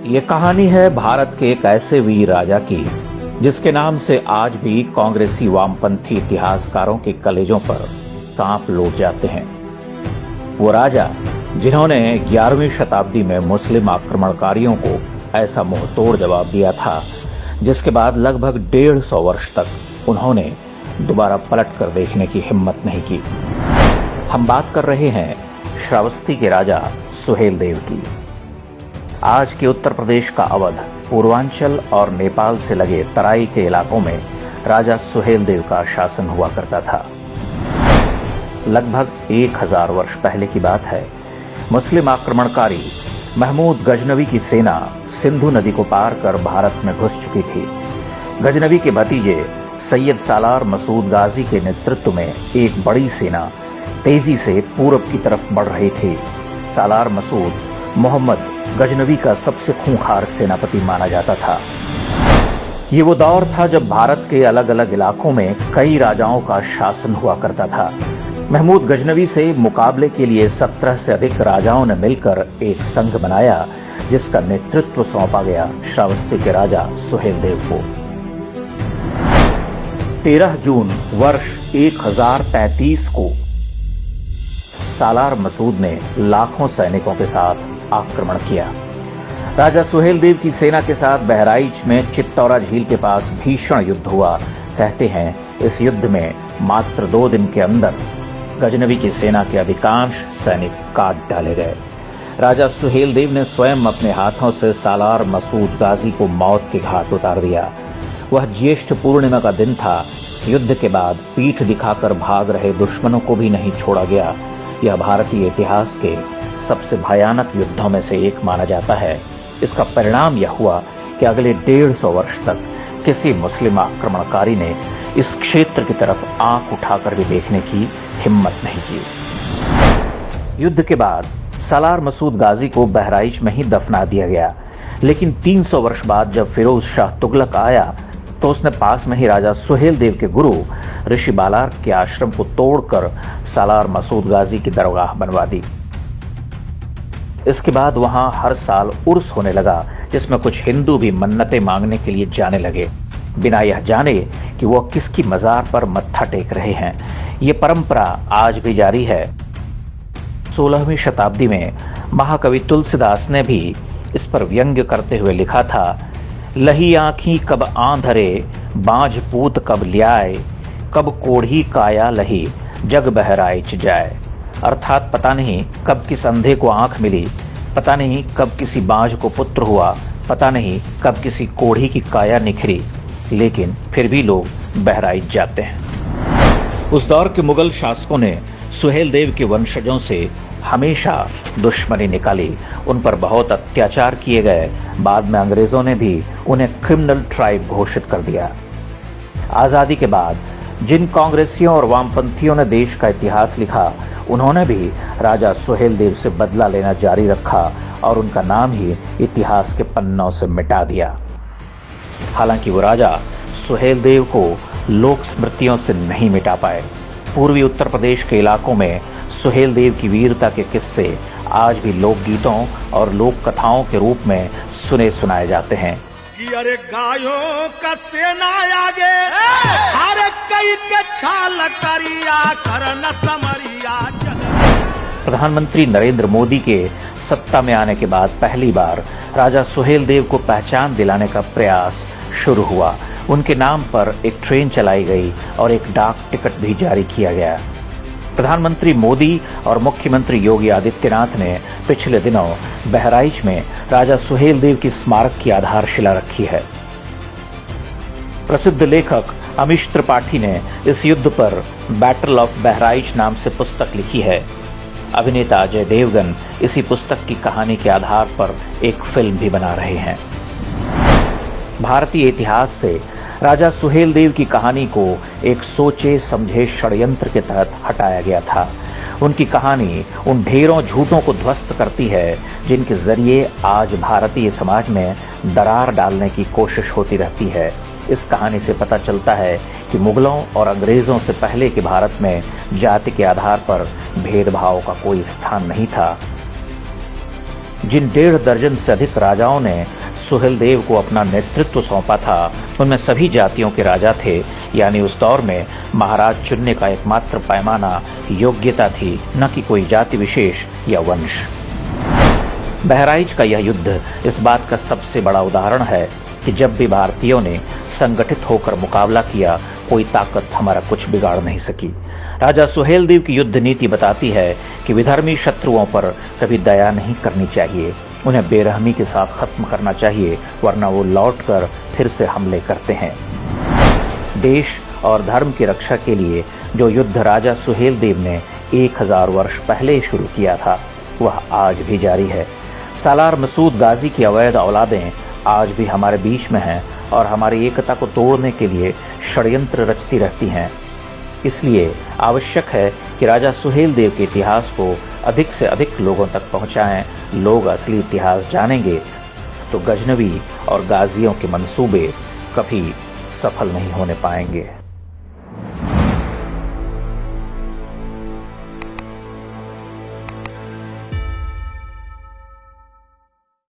ये कहानी है भारत के एक ऐसे वीर राजा की जिसके नाम से आज भी कांग्रेसी वामपंथी इतिहासकारों के कलेजों पर सांप लौट जाते हैं। वो राजा जिन्होंने 11वीं शताब्दी में मुस्लिम आक्रमणकारियों को ऐसा मुंहतोड़ जवाब दिया था, जिसके बाद लगभग 150 वर्ष तक उन्होंने दोबारा पलट कर देखने की हिम्मत नहीं की। हम बात कर रहे हैं श्रावस्ती के राजा सुहेलदेव की। आज के उत्तर प्रदेश का अवध, पूर्वांचल और नेपाल से लगे तराई के इलाकों में राजा सुहेलदेव का शासन हुआ करता था। लगभग 1000 वर्ष पहले की बात है। मुस्लिम आक्रमणकारी महमूद गजनवी की सेना सिंधु नदी को पार कर भारत में घुस चुकी थी। गजनवी के भतीजे सैयद सालार मसूद गाजी के नेतृत्व में एक बड़ी सेना तेजी से पूरब की तरफ बढ़ रही थी। सालार मसूद मोहम्मद गजनवी का सबसे खूंखार सेनापति माना जाता था। ये वो दौर था जब भारत के अलग अलग इलाकों में कई राजाओं का शासन हुआ करता था। महमूद गजनवी से मुकाबले के लिए 17 से अधिक राजाओं ने मिलकर एक संघ बनाया, जिसका नेतृत्व सौंपा गया श्रावस्ती के राजा सुहेलदेव को। 13 जून वर्ष 1033 को सालार मसूद ने लाखों सैनिकों के साथ आक्रमण किया। राजा सुहेलदेव की सेना के साथ बहराइच में चित्तौरा झील के पास भीषण युद्ध हुआ। कहते हैं इस युद्ध में मात्र 2 दिन के अंदर गजनवी की सेना के अधिकांश सैनिक काट डाले गए। राजा सुहेलदेव ने स्वयं अपने हाथों से सालार मसूद गाजी को मौत के घाट उतार दिया। वह ज्येष्ठ पूर्णिमा का दिन था। युद्ध के बाद पीठ दिखाकर भाग रहे दुश्मनों को भी नहीं छोड़ा गया। यह भारतीय इतिहास के सबसे भयानक युद्धों में से एक माना जाता है। इसका परिणाम यह हुआ कि अगले 150 वर्ष तक किसी मुस्लिम आक्रमणकारी ने इस क्षेत्र की तरफ आंख उठाकर भी देखने की हिम्मत नहीं की। युद्ध के बाद सालार मसूद गाजी को बहराइच में ही दफना दिया गया, लेकिन 300 वर्ष बाद जब फिरोज शाह तुगलक आया तो उसने पास में ही राजा सुहेलदेव के गुरु ऋषि बालार के आश्रम को तोड़कर सालार मसूद गाजी की दरगाह बनवा दी। इसके बाद वहां हर साल उर्स होने लगा, जिसमें कुछ हिंदू भी मन्नतें मांगने के लिए जाने लगे, बिना यह जाने कि वो किसकी मजार पर मत्था टेक रहे हैं। ये परंपरा आज भी जारी है। 16वीं शताब्दी में महाकवि तुलसीदास ने भी इस पर व्यंग्य करते हुए लिखा था, लही आंखी कब आंधरे, बांझ पूत कब ल्याए, कब कोढ़ी काया लही, जग बहराइच जाए। अर्थात पता नहीं कब किस अंधे को आंख मिली, पता नहीं कब किसी बांझ को पुत्र हुआ, पता नहीं कब किसी कोढ़ी की काया निखरी, लेकिन फिर भी लोग बहराइच जाते हैं। उस दौर के मुगल शासकों ने सुहेलदेव के वंशजों से हमेशा दुश्मनी निकाली। उन पर बहुत अत्याचार किए गए। बाद में अंग्रेजों ने भी उन्हें क्रिमिनल ट्राइब घोषित कर दिया। आजादी के बाद जिन कांग्रेसियों और वामपंथियों ने देश का इतिहास लिखा, उन्होंने भी राजा सुहेलदेव से बदला लेना जारी रखा और उनका नाम ही इतिहास के पन्नों से मिटा दिया। हालांकि वो राजा सुहेलदेव को लोक स्मृतियों से नहीं मिटा पाए। पूर्वी उत्तर प्रदेश के इलाकों में सुहेलदेव की वीरता के किस्से आज भी लोकगीतों और लोक कथाओं के रूप में सुने सुनाए जाते हैं। अरे गायों का सेना आगे, हर कई के छाल करिया करन समरिया। प्रधानमंत्री नरेंद्र मोदी के सत्ता में आने के बाद पहली बार राजा सुहेलदेव को पहचान दिलाने का प्रयास शुरू हुआ। उनके नाम पर एक ट्रेन चलाई गई और एक डाक टिकट भी जारी किया गया। प्रधानमंत्री मोदी और मुख्यमंत्री योगी आदित्यनाथ ने पिछले दिनों बहराइच में राजा सुहेलदेव की स्मारक की आधारशिला रखी है। प्रसिद्ध लेखक अमीश त्रिपाठी ने इस युद्ध पर बैटल ऑफ बहराइच नाम से पुस्तक लिखी है। अभिनेता अजय देवगन इसी पुस्तक की कहानी के आधार पर एक फिल्म भी बना रहे हैं। भारतीय इतिहास से राजा सुहेलदेव की कहानी को एक सोचे समझे षड्यंत्र के तहत हटाया गया था। उनकी कहानी उन ढेरों झूठों को ध्वस्त करती है जिनके जरिए आज भारतीय समाज में दरार डालने की कोशिश होती रहती है। इस कहानी से पता चलता है कि मुगलों और अंग्रेजों से पहले के भारत में जाति के आधार पर भेदभाव का कोई स्थान नहीं था। जिन 1.5 दर्जन से अधिक राजाओं ने सुहेलदेव को अपना नेतृत्व सौंपा था, उनमें सभी जातियों के राजा थे। यानी उस दौर में महाराज चुनने का एकमात्र पैमाना योग्यता थी, न कि कोई जाति विशेष या वंश। बहराइच का यह युद्ध इस बात का सबसे बड़ा उदाहरण है कि जब भी भारतीयों ने संगठित होकर मुकाबला किया, कोई ताकत हमारा कुछ बिगाड़ नहीं सकी। राजा सुहेलदेव की युद्ध नीति बताती है कि विधर्मी शत्रुओं पर कभी दया नहीं करनी चाहिए, उन्हें बेरहमी के साथ खत्म करना चाहिए, वरना वो लौटकर फिर से हमले करते हैं। देश और धर्म की रक्षा के लिए जो युद्ध राजा सुहेलदेव ने 1000 वर्ष पहले शुरू किया था, वह आज भी जारी है। सालार मसूद गाजी की अवैध औलादें आज भी हमारे बीच में हैं और हमारी एकता को तोड़ने के लिए षड्यंत्र रचती रहती हैं। इसलिए आवश्यक है कि राजा सुहेलदेव के इतिहास को अधिक से अधिक लोगों तक पहुंचाएं। लोग असली इतिहास जानेंगे तो गजनवी और गाजियों के मंसूबे कभी सफल नहीं होने पाएंगे।